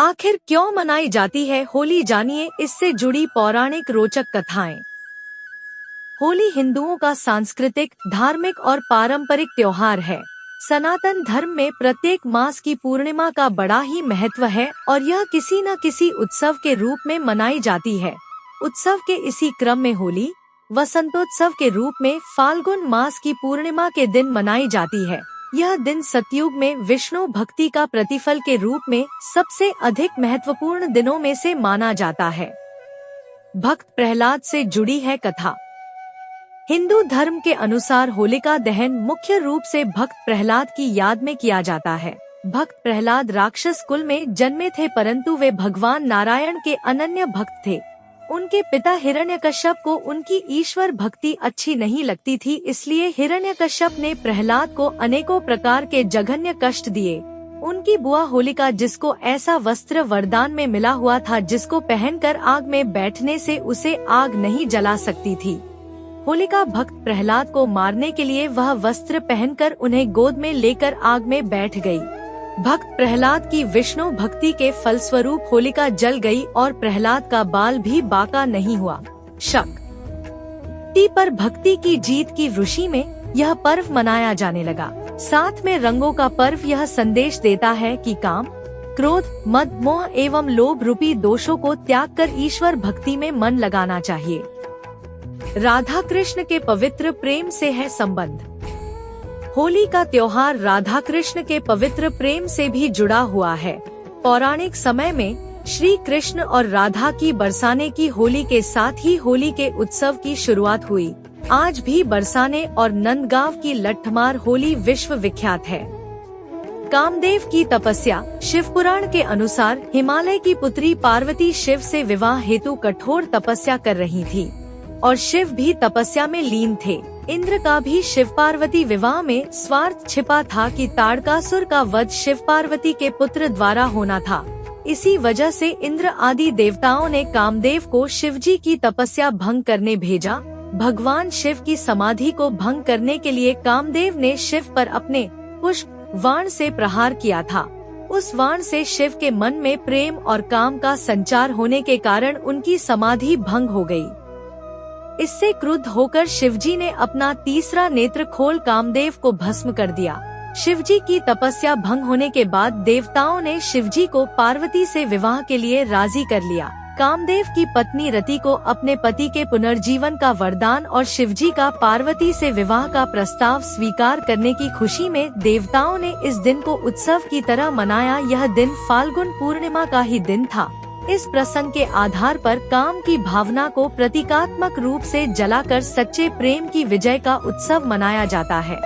आखिर क्यों मनाई जाती है होली, जानिए इससे जुड़ी पौराणिक रोचक कथाएं। होली हिंदुओं का सांस्कृतिक, धार्मिक और पारंपरिक त्योहार है। सनातन धर्म में प्रत्येक मास की पूर्णिमा का बड़ा ही महत्व है और यह किसी न किसी उत्सव के रूप में मनाई जाती है। उत्सव के इसी क्रम में होली वसंतोत्सव के रूप में फाल्गुन मास की पूर्णिमा के दिन मनाई जाती है। यह दिन सतयुग में विष्णु भक्ति का प्रतिफल के रूप में सबसे अधिक महत्वपूर्ण दिनों में से माना जाता है। भक्त प्रहलाद से जुड़ी है कथा। हिंदू धर्म के अनुसार होलिका दहन मुख्य रूप से भक्त प्रहलाद की याद में किया जाता है। भक्त प्रहलाद राक्षस कुल में जन्मे थे, परंतु वे भगवान नारायण के अनन्य भक्त थे। उनके पिता हिरण्यकश्यप को उनकी ईश्वर भक्ति अच्छी नहीं लगती थी, इसलिए हिरण्यकश्यप ने प्रहलाद को अनेकों प्रकार के जघन्य कष्ट दिए। उनकी बुआ होलिका, जिसको ऐसा वस्त्र वरदान में मिला हुआ था जिसको पहनकर आग में बैठने से उसे आग नहीं जला सकती थी, होलिका भक्त प्रहलाद को मारने के लिए वह वस्त्र पहनकर उन्हें गोद में लेकर आग में बैठ गई। भक्त प्रहलाद की विष्णु भक्ति के फलस्वरूप होलिका जल गई और प्रहलाद का बाल भी बाका नहीं हुआ। शक्ति पर भक्ति की जीत की ऋषि में यह पर्व मनाया जाने लगा। साथ में रंगों का पर्व यह संदेश देता है कि काम, क्रोध, मद, मोह एवं लोभ रूपी दोषों को त्याग कर ईश्वर भक्ति में मन लगाना चाहिए। राधा कृष्ण के पवित्र प्रेम से है संबंध। होली का त्योहार राधा कृष्ण के पवित्र प्रेम से भी जुड़ा हुआ है। पौराणिक समय में श्री कृष्ण और राधा की बरसाने की होली के साथ ही होली के उत्सव की शुरुआत हुई। आज भी बरसाने और नंदगांव की लट्ठमार होली विश्व विख्यात है। कामदेव की तपस्या। शिव पुराण के अनुसार हिमालय की पुत्री पार्वती शिव से विवाह हेतु कठोर तपस्या कर रही थी और शिव भी तपस्या में लीन थे। इंद्र का भी शिव पार्वती विवाह में स्वार्थ छिपा था कि ताड़कासुर का वध शिव पार्वती के पुत्र द्वारा होना था। इसी वजह से इंद्र आदि देवताओं ने कामदेव को शिवजी की तपस्या भंग करने भेजा। भगवान शिव की समाधि को भंग करने के लिए कामदेव ने शिव पर अपने पुष्प वाण से प्रहार किया था। उस वाण से शिव के मन में प्रेम और काम का संचार होने के कारण उनकी समाधि भंग हो गई। इससे क्रुद्ध होकर शिवजी ने अपना तीसरा नेत्र खोल कामदेव को भस्म कर दिया। शिवजी की तपस्या भंग होने के बाद देवताओं ने शिवजी को पार्वती से विवाह के लिए राजी कर लिया। कामदेव की पत्नी रति को अपने पति के पुनर्जीवन का वरदान और शिवजी का पार्वती से विवाह का प्रस्ताव स्वीकार करने की खुशी में देवताओं ने इस दिन को उत्सव की तरह मनाया। यह दिन फाल्गुन पूर्णिमा का ही दिन था। इस प्रसंग के आधार पर काम की भावना को प्रतीकात्मक रूप से जलाकर सच्चे प्रेम की विजय का उत्सव मनाया जाता है।